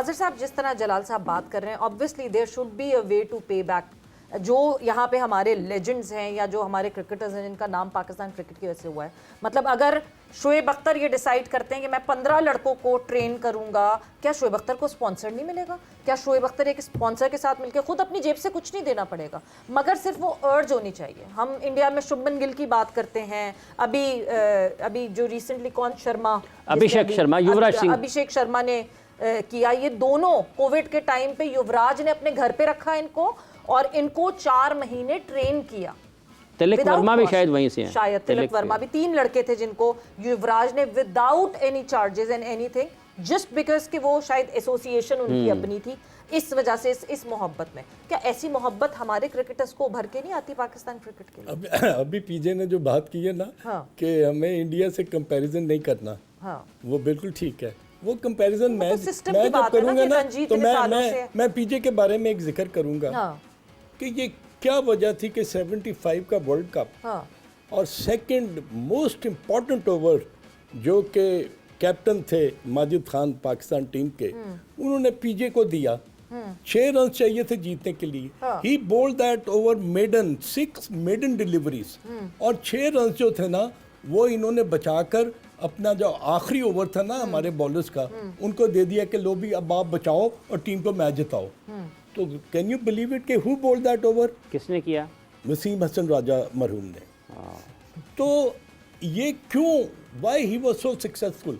आज़र साहब, जिस तरह जलाल साहब बात कर रहे हैं, obviously there should be a way to pay back. जो यहाँ पे हमारे लेजेंड्स हैं या जो हमारे क्रिकेटर्स हैं जिनका नाम पाकिस्तान क्रिकेट की वजह से हुआ है, मतलब अगर शोएब अख्तर ये डिसाइड करते हैं कि मैं 15 लड़कों को ट्रेन करूंगा, क्या शोएब अख्तर को स्पॉन्सर नहीं मिलेगा? क्या शोएब अख्तर एक स्पॉन्सर के साथ मिलकर खुद अपनी जेब से कुछ नहीं देना पड़ेगा, मगर सिर्फ वो अर्ज होनी चाहिए। हम इंडिया में शुभमन गिल की बात करते हैं, अभी जो रिसेंटली कौन शर्मा, अभिषेक शर्मा, युवराज सिंह, अभिषेक शर्मा ने किया, ये दोनों कोविड के टाइम पे युवराज ने अपने घर पे रखा इनको और इनको 4 महीने ट्रेन किया। तिलक वर्मा भी शायद वहीं से हैं, शायद तिलक वर्मा भी, 3 लड़के थे जिनको युवराज ने without any charges and anything, just because कि वो शायद एसोसिएशन उनकी अपनी थी, इस वजह से इस मोहब्बत में। क्या ऐसी मोहब्बत हमारे क्रिकेटर्स को उभर के नहीं आती पाकिस्तान क्रिकेट के लिए? अभी पीजे ने जो बात की है ना, हाँ। कि हमें इंडिया से कंपैरिजन नहीं करना, हाँ। वो बिल्कुल ठीक है। वो कंपैरिजन मैं जब करूंगा ना, तो मैं पीजे के बारे में एक जिक्र करूंगा। हाँ। कि ये क्या वजह थी कि 75 का वर्ल्ड कप, हाँ। और सेकंड मोस्ट इम्पॉर्टेंट ओवर जो कि कैप्टन थे माजिद खान पाकिस्तान टीम के, उन्होंने पीजे को दिया। 6 रन चाहिए थे जीतने के लिए। He bowled that over maiden 6 maiden deliveries, और 6 रन जो थे ना वो इन्होंने बचाकर अपना जो आखिरी ओवर था ना हमारे बॉलर्स का, उनको दे दिया कि लो भी अब आप बचाओ और टीम को मैच जिताओ। तो कैन यू बिलीव इट कि हु बोल्ड दैट ओवर? किसने किया? वसीम हसन राजा मरहूम ने। तो ये क्यों, why he was so successful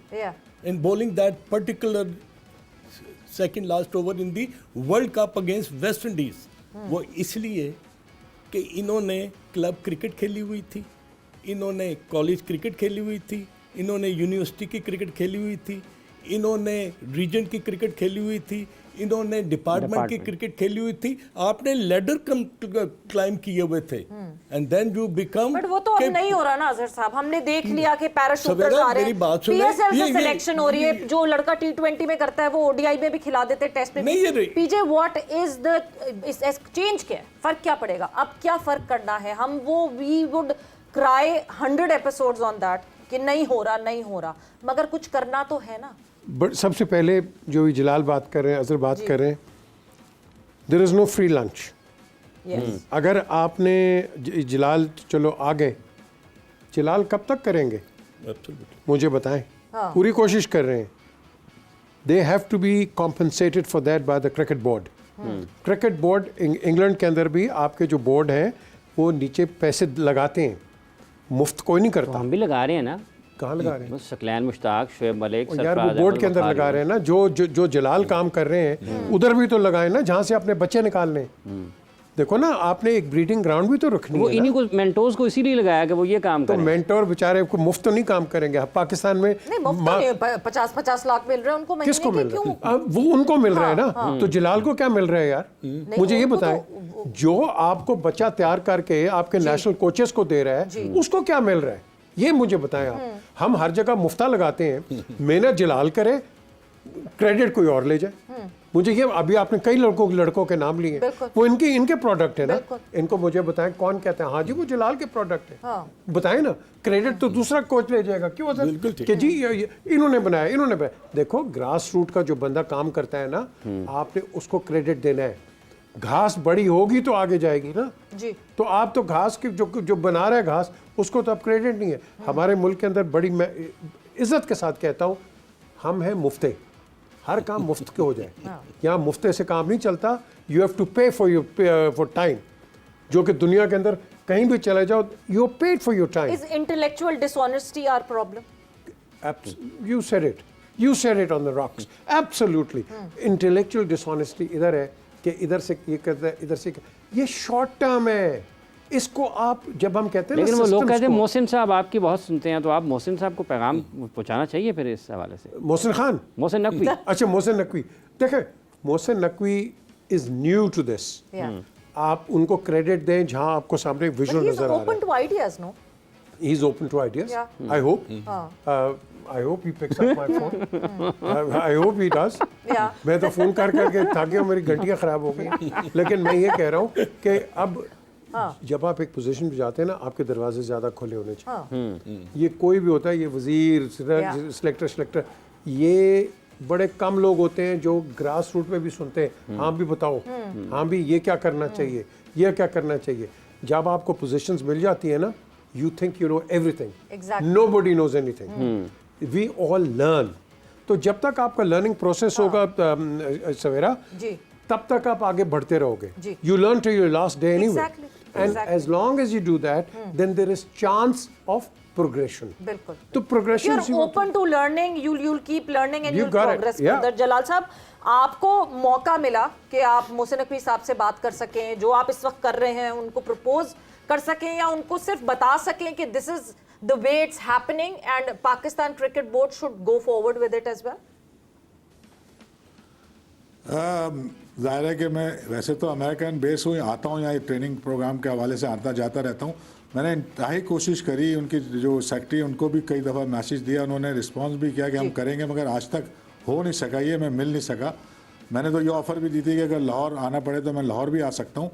in bowling that particular second last over in the world cup against West Indies? वो इसलिए कि इन्होंने क्लब क्रिकेट खेली हुई थी, इन्होंने कॉलेज क्रिकेट खेली हुई थी, इन्होंने यूनिवर्सिटी की क्रिकेट खेली हुई थी, इन्होंने रीजन की क्रिकेट खेली हुई थी, इन्होंने डिपार्टमेंट की क्रिकेट खेली हुई थी। आपने लेडर क्लाइम किए हुए थे, and then you become. But वो तो अब नहीं हो रहा ना अजहर साहब, हमने देख लिया कि पैराशूटर्स आ रहे हैं, पीएसएल से सिलेक्शन हो रही है, जो लड़का T20 में करता है वो ओडीआई में भी खिला देते हैं, टेस्ट में भी। पीजे व्हाट इज द चेंज, क्या है फर्क, क्या पड़ेगा अब, क्या फर्क करना है? हम वो we would cry 100 episodes on that कि नहीं हो रहा, मगर कुछ करना तो है ना। बट सबसे पहले जो जलाल बात कर रहे हैं, अजहर बात कर रहे हैं, there is no free lunch. अगर आपने जलाल, चलो आ गए, जलाल कब तक करेंगे मुझे बताएं। पूरी कोशिश कर रहे हैं। They have to be compensated for that by the cricket board. Cricket board England के अंदर भी आपके जो बोर्ड हैं वो नीचे पैसे लगाते हैं, मुफ्त कोई नहीं करता। हम भी लगा रहे हैं ना। कहाँ लगा रहे हैं? शकलैन मुश्ताक, शोएब मलिक, यार वो बोर्ड के अंदर लगा रहे हैं ना, जो जलाल काम कर रहे हैं उधर भी तो लगाए ना, जहाँ से अपने बच्चे निकालने। देखो ना, आपने एक ब्रीडिंग ग्राउंड भी तो रखनी है। वो इन्हीं को मेंटोर्स को इसीलिए लगाया कि वो ये काम करें। तो मेंटोर बेचारे को मुफ्त तो नहीं काम करेंगे। पाकिस्तान में 50-50 लाख मिल रहे हैं उनको, किसको मिल रहा है? वो उनको मिल रहा है ना। तो जलाल को क्या मिल रहा है यार? मुझे ये बताएं, जो आपको बच्चा तैयार करके आपके नेशनल कोचेस को दे रहा है उसको क्या मिल रहा है? ये मुझे बताएं आप। हम हर जगह मुफ्ता लगाते हैं, मेहनत जलाल करे, क्रेडिट कोई और ले जाए। मुझे ये, अभी आपने कई लड़कों के नाम लिए, वो इनके प्रोडक्ट है ना। इनको मुझे बताएं कौन कहते हैं हाँ जी वो जलाल के प्रोडक्ट है? बताएं ना। क्रेडिट तो दूसरा कोच ले जाएगा। क्यों कि जी इन्होंने बनाया। देखो, ग्रास रूट का जो बंदा काम करता है ना, आपने उसको क्रेडिट देना है। घास बड़ी होगी तो आगे जाएगी ना जी। तो आप तो घास की जो बना रहे हैं घास, उसको तो आप क्रेडिट नहीं है। हमारे मुल्क के अंदर बड़ी, मैं इज्जत के साथ कहता हूँ, हम हैं मुफ्ते, हर काम मुफ्त के हो जाए। यहाँ मुफ्ते से काम नहीं चलता। You have to pay for time, जो कि दुनिया के अंदर कहीं भी चले जाओ, you are paid for your time. Is intellectual dishonesty our problem? You said it on the rocks. Absolutely intellectual dishonesty इधर है कि इधर से ये करता है, इधर से ये शॉर्ट टर्म है। इसको आप जब हम कहते हैं, लेकिन वो लोग कहते हैं मोहसिन साहब आपकी बहुत सुनते हैं, तो आप मोहसिन साहब को पैगाम पहुंचाना चाहिए फिर इस हवाले से। मोहसिन नकवी अच्छा, मोहसिन नकवी देखें, Mohsin Naqvi is new to this. आप उनको क्रेडिट दें जहां आपको सामने विजुअल नजर आ रहा है। Open to ideas, no? He is open to ideas. I hope he picks up my phone. I hope he does. मैं तो फोन करके थक गया, मेरी घंटियाँ खराब हो गई। लेकिन मैं ये कह रहा हूँ कि अब जब आप एक पोजीशन पे जाते हैं ना, आपके दरवाजे ज़्यादा खुले होने चाहिए। ये कोई भी होता है, ये वजीर, सिलेक्टर, ये बड़े कम लोग होते हैं जो ग्रास रूट में भी सुनते हैं, हाँ भी बताओ, हाँ भी ये क्या करना चाहिए, ये क्या करना चाहिए। जब आपको पोजीशंस मिल जाती है ना, you think you know everything, nobody knows anything, we all learn. तो जब तक आपका लर्निंग प्रोसेस होगा सवेरा, तब तक आप आगे बढ़ते रहोगे। You learn to your last day anyway, and as long as you do that, then there is chance of progression. बिल्कुल। तो progression You're open to learning, you'll keep learning and you'll progress further. जलाल साहब, आपको मौका मिला कि आप मोहसिन नकवी साहब से बात कर सकें, जो आप इस वक्त कर रहे हैं उनको प्रपोज कर सकें या उनको सिर्फ बता सकें कि this is the way it's happening and Pakistan Cricket Board should go forward with it as well? ज़ाहिर है कि मैं वैसे तो अमेरिकन बेस हूँ, आता हूँ यहाँ ट्रेनिंग प्रोग्राम के हवाले से आता जाता रहता हूँ। मैंने इंतहाई कोशिश करी, उनकी जो सेक्रेटरी उनको भी कई दफ़ा मैसेज दिया, उन्होंने रिस्पांस भी किया कि हम करेंगे, मगर आज तक हो नहीं सका, ये मैं मिल नहीं सका। मैंने तो ये ऑफ़र भी दी थी कि अगर लाहौर आना पड़े तो मैं लाहौर भी आ सकता हूँ,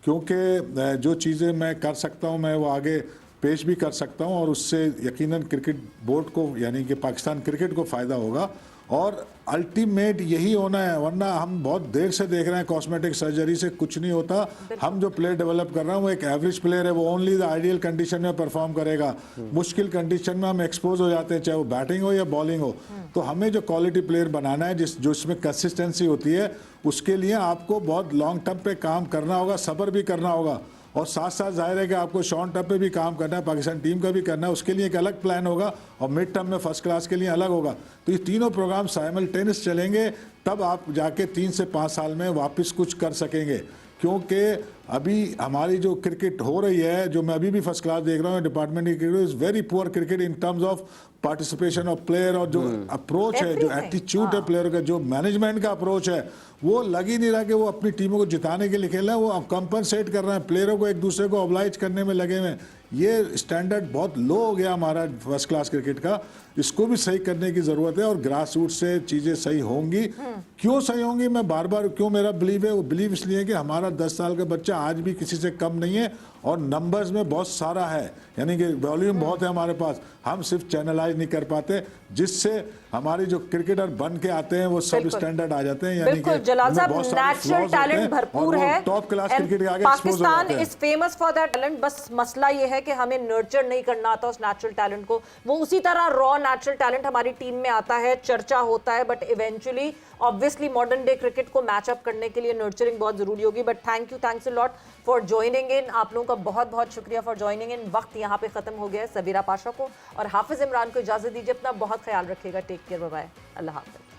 क्योंकि जो चीज़ें मैं कर सकता हूँ मैं वो आगे पेश भी कर सकता हूँ और उससे यकीनन क्रिकेट बोर्ड को यानी कि पाकिस्तान क्रिकेट को फ़ायदा होगा। और अल्टीमेट यही होना है, वरना हम बहुत देर से देख रहे हैं कॉस्मेटिक सर्जरी से कुछ नहीं होता। हम जो प्लेयर डेवलप कर रहे हैं वो एक एवरेज प्लेयर है, वो ओनली द आइडियल कंडीशन में परफॉर्म करेगा। मुश्किल कंडीशन में हम एक्सपोज हो जाते हैं, चाहे वो बैटिंग हो या बॉलिंग हो। तो हमें जो क्वालिटी प्लेयर बनाना है जिसमें कंसिस्टेंसी होती है, उसके लिए आपको बहुत लॉन्ग टर्म पे काम करना होगा, सब्र भी करना होगा और साथ साथ जाहिर है कि आपको शॉर्ट टर्म पे भी काम करना है, पाकिस्तान टीम का भी करना है, उसके लिए एक अलग प्लान होगा और मिड टर्म में फर्स्ट क्लास के लिए अलग होगा। तो ये तीनों प्रोग्राम साइमल्टेनियस चलेंगे, तब आप जाके 3 से 5 साल में वापस कुछ कर सकेंगे। क्योंकि अभी हमारी जो क्रिकेट हो रही है, जो मैं अभी भी फर्स्ट क्लास देख रहा हूँ, डिपार्टमेंट की cricket is very poor cricket in terms of participation of player, और जो अप्रोच है, जो एटीट्यूड है प्लेयर का, जो मैनेजमेंट का अप्रोच है, वो लग ही नहीं रहा कि वो अपनी टीमों को जिताने के लिए खेल रहे हैं, वो कंपनसेट कर रहे हैं, प्लेयरों को एक दूसरे को ऑब्लाइज करने में लगे हुए हैं। ये स्टैंडर्ड बहुत लो हो गया हमारा फर्स्ट क्लास क्रिकेट का, इसको भी सही करने की ज़रूरत है और ग्रास रूट से चीज़ें सही होंगी। क्यों सही होंगी, मैं बार बार क्यों मेरा बिलीव है, वो बिलीव इसलिए कि हमारा 10 साल का बच्चा आज भी किसी से कम नहीं है और नंबर्स में बहुत सारा है, यानी कि वॉल्यूम बहुत है हमारे पास, हम सिर्फ चैनलाइज नहीं कर पाते, जिससे हमारी जो क्रिकेटर बन के आते हैं वो सब स्टैंडर्ड आ जाते हैं। यानी कि जलाल साहब, नेचुरल टैलेंट भरपूर है, टॉप क्लास क्रिकेट के आगे Pakistan is famous for that talent. बस मसला ये है कि हमें नर्चर नहीं करना आता उस नेचुरल टैलेंट को। वो उसी तरह रॉ नेचुरल टैलेंट हमारी टीम में आता है, चर्चा होता है, but eventually obviously modern day cricket को मैच अप करने के लिए नर्चरिंग बहुत जरूरी होगी। But thanks a lot for joining in. आप लोगों का बहुत बहुत शुक्रिया फॉर ज्वाइनिंग इन। वक्त यहाँ पे खत्म हो गया है। सबीरा पाशा को और हाफिज इमरान को इजाजत दीजिए। अपना बहुत ख्याल रखिएगा। टेक केयर, बाय बाय, अल्लाह हाफिज।